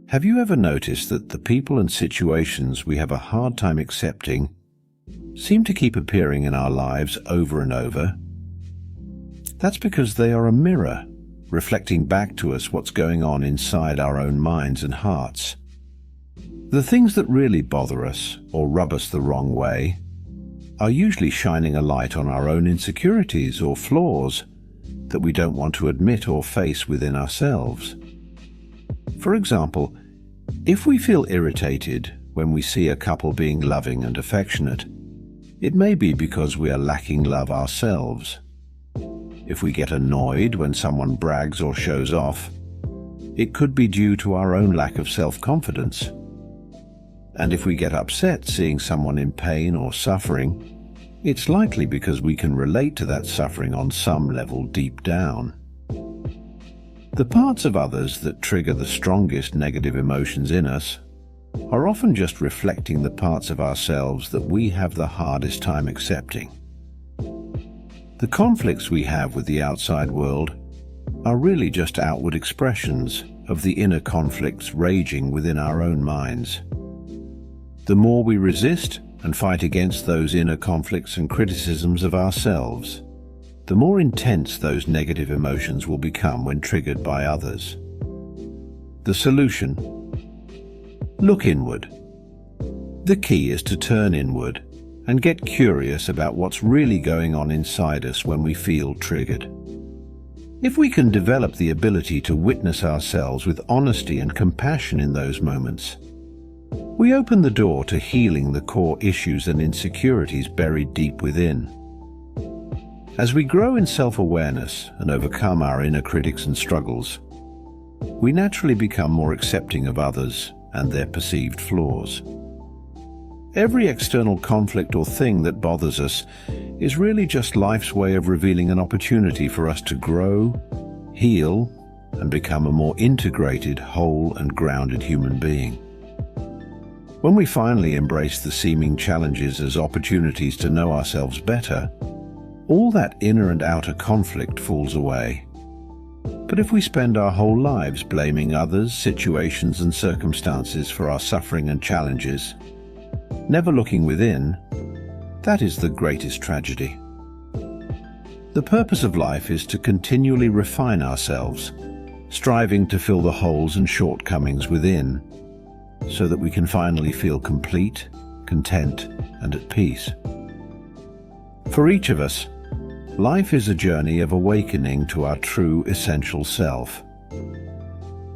Have you ever noticed that the people and situations we have a hard time accepting seem to keep appearing in our lives over and over? That's because they are a mirror, reflecting back to us what's going on inside our own minds and hearts. The things that really bother us or rub us the wrong way are usually shining a light on our own insecurities or flaws that we don't want to admit or face within ourselves. For example, if we feel irritated when we see a couple being loving and affectionate, it may be because we are lacking love ourselves. If we get annoyed when someone brags or shows off, it could be due to our own lack of self-confidence. And if we get upset seeing someone in pain or suffering, it's likely because we can relate to that suffering on some level deep down. The parts of others that trigger the strongest negative emotions in us are often just reflecting the parts of ourselves that we have the hardest time accepting. The conflicts we have with the outside world are really just outward expressions of the inner conflicts raging within our own minds. The more we resist and fight against those inner conflicts and criticisms of ourselves, the more intense those negative emotions will become when triggered by others. The solution? Look inward. The key is to turn inward and get curious about what's really going on inside us when we feel triggered. If we can develop the ability to witness ourselves with honesty and compassion in those moments, we open the door to healing the core issues and insecurities buried deep within. As we grow in self-awareness and overcome our inner critics and struggles, we naturally become more accepting of others and their perceived flaws. Every external conflict or thing that bothers us is really just life's way of revealing an opportunity for us to grow, heal, and become a more integrated, whole, and grounded human being. When we finally embrace the seeming challenges as opportunities to know ourselves better, all that inner and outer conflict falls away. But if we spend our whole lives blaming others, situations, and circumstances for our suffering and challenges, never looking within, that is the greatest tragedy. The purpose of life is to continually refine ourselves, striving to fill the holes and shortcomings within, so that we can finally feel complete, content, and at peace. For each of us, life is a journey of awakening to our true essential self.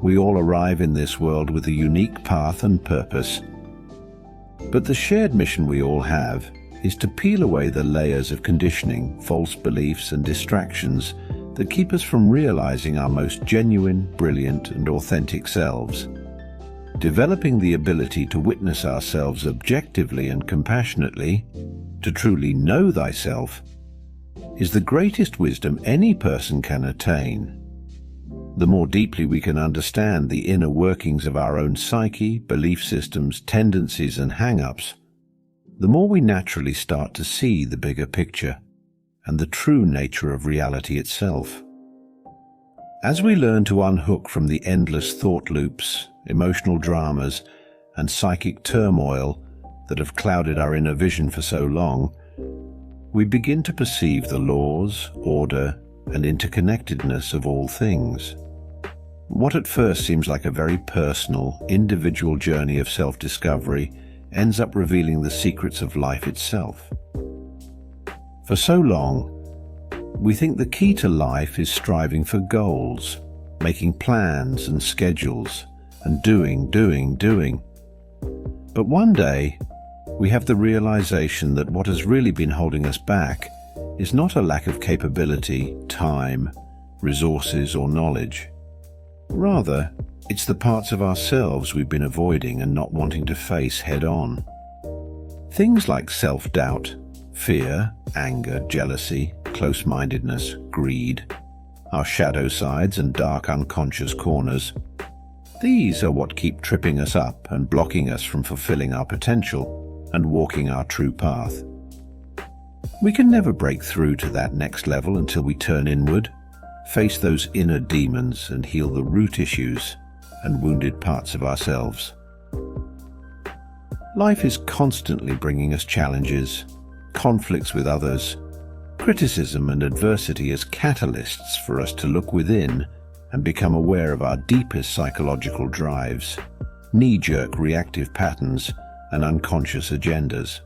We all arrive in this world with a unique path and purpose, but the shared mission we all have is to peel away the layers of conditioning, false beliefs, and distractions that keep us from realizing our most genuine, brilliant, and authentic selves. Developing the ability to witness ourselves objectively and compassionately, to truly know thyself, is the greatest wisdom any person can attain. The more deeply we can understand the inner workings of our own psyche, belief systems, tendencies, and hang-ups, the more we naturally start to see the bigger picture and the true nature of reality itself. As we learn to unhook from the endless thought loops, emotional dramas, and psychic turmoil that have clouded our inner vision for so long, we begin to perceive the laws, order, and interconnectedness of all things. What at first seems like a very personal, individual journey of self-discovery ends up revealing the secrets of life itself. For so long, we think the key to life is striving for goals, making plans and schedules, and doing. But one day, we have the realization that what has really been holding us back is not a lack of capability, time, resources, or knowledge. Rather, it's the parts of ourselves we've been avoiding and not wanting to face head-on. Things like self-doubt, fear, anger, jealousy, close-mindedness, greed, our shadow sides and dark unconscious corners. These are what keep tripping us up and blocking us from fulfilling our potential and walking our true path. We can never break through to that next level until we turn inward, face those inner demons, and heal the root issues and wounded parts of ourselves. Life is constantly bringing us challenges, conflicts with others, criticism and adversity as catalysts for us to look within and become aware of our deepest psychological drives, knee-jerk reactive patterns, and unconscious agendas.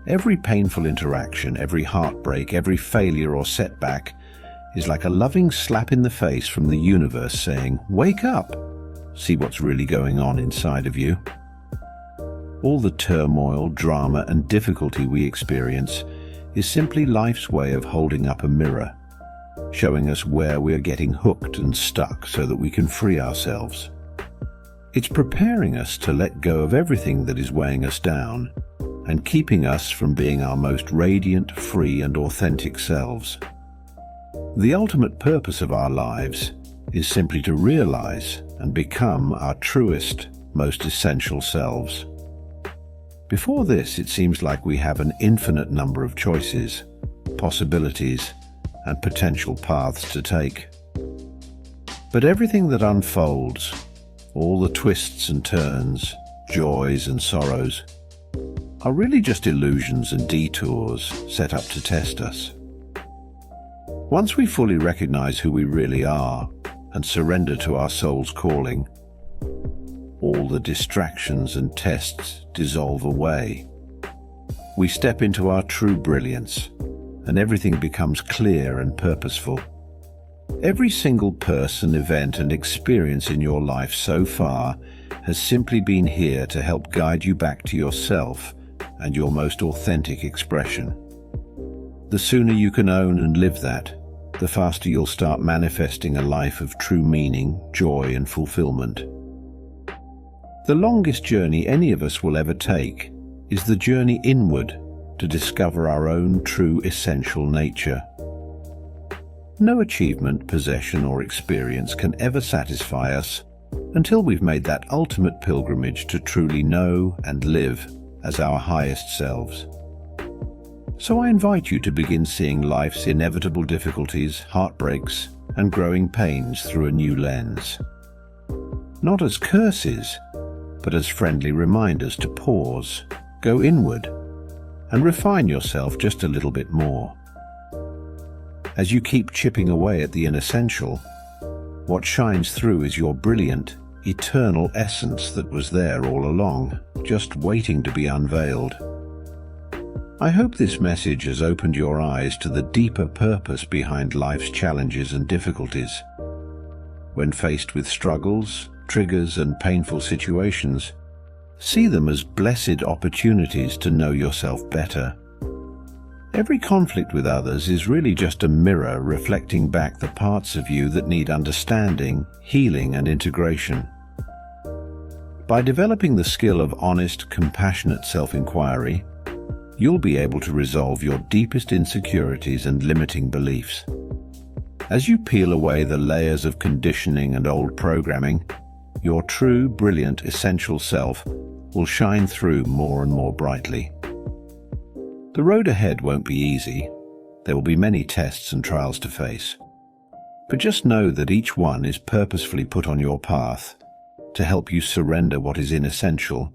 Every painful interaction, every heartbreak, every failure or setback is like a loving slap in the face from the universe saying, "Wake up! See what's really going on inside of you." All the turmoil, drama, and difficulty we experience is simply life's way of holding up a mirror, showing us where we're getting hooked and stuck so that we can free ourselves. It's preparing us to let go of everything that is weighing us down and keeping us from being our most radiant, free, and authentic selves. The ultimate purpose of our lives is simply to realize and become our truest, most essential selves. Before this, it seems like we have an infinite number of choices, possibilities, and potential paths to take. But everything that unfolds, all the twists and turns, joys and sorrows, are really just illusions and detours set up to test us. Once we fully recognize who we really are and surrender to our soul's calling, all the distractions and tests dissolve away. We step into our true brilliance, and everything becomes clear and purposeful. Every single person, event, and experience in your life so far has simply been here to help guide you back to yourself and your most authentic expression. The sooner you can own and live that, the faster you'll start manifesting a life of true meaning, joy, and fulfillment. The longest journey any of us will ever take is the journey inward to discover our own true essential nature. No achievement, possession, or experience can ever satisfy us until we've made that ultimate pilgrimage to truly know and live as our highest selves. So I invite you to begin seeing life's inevitable difficulties, heartbreaks, and growing pains through a new lens. Not as curses, but as friendly reminders to pause, go inward, and refine yourself just a little bit more. As you keep chipping away at the inessential, what shines through is your brilliant, eternal essence that was there all along, just waiting to be unveiled. I hope this message has opened your eyes to the deeper purpose behind life's challenges and difficulties. When faced with struggles, triggers, and painful situations, see them as blessed opportunities to know yourself better. Every conflict with others is really just a mirror reflecting back the parts of you that need understanding, healing, and integration. By developing the skill of honest, compassionate self-inquiry, you'll be able to resolve your deepest insecurities and limiting beliefs. As you peel away the layers of conditioning and old programming, your true, brilliant, essential self will shine through more and more brightly. The road ahead won't be easy. There will be many tests and trials to face. But just know that each one is purposefully put on your path to help you surrender what is inessential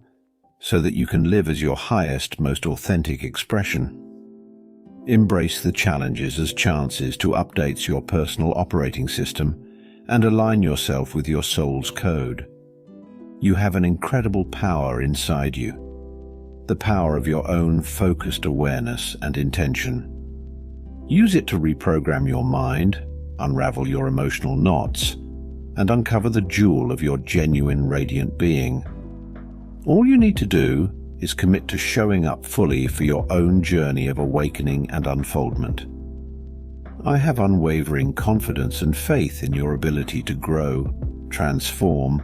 so that you can live as your highest, most authentic expression. Embrace the challenges as chances to update your personal operating system and align yourself with your soul's code. You have an incredible power inside you, the power of your own focused awareness and intention. Use it to reprogram your mind, unravel your emotional knots, and uncover the jewel of your genuine radiant being. All you need to do is commit to showing up fully for your own journey of awakening and unfoldment. I have unwavering confidence and faith in your ability to grow, transform,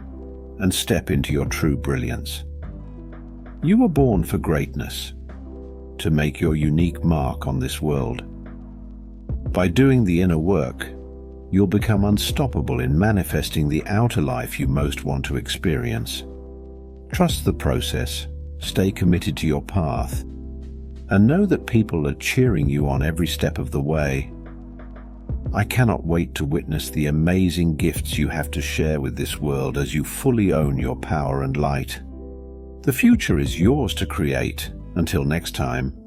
and step into your true brilliance. You were born for greatness, to make your unique mark on this world. By doing the inner work, you'll become unstoppable in manifesting the outer life you most want to experience. Trust the process, stay committed to your path, and know that people are cheering you on every step of the way. I cannot wait to witness the amazing gifts you have to share with this world as you fully own your power and light. The future is yours to create. Until next time.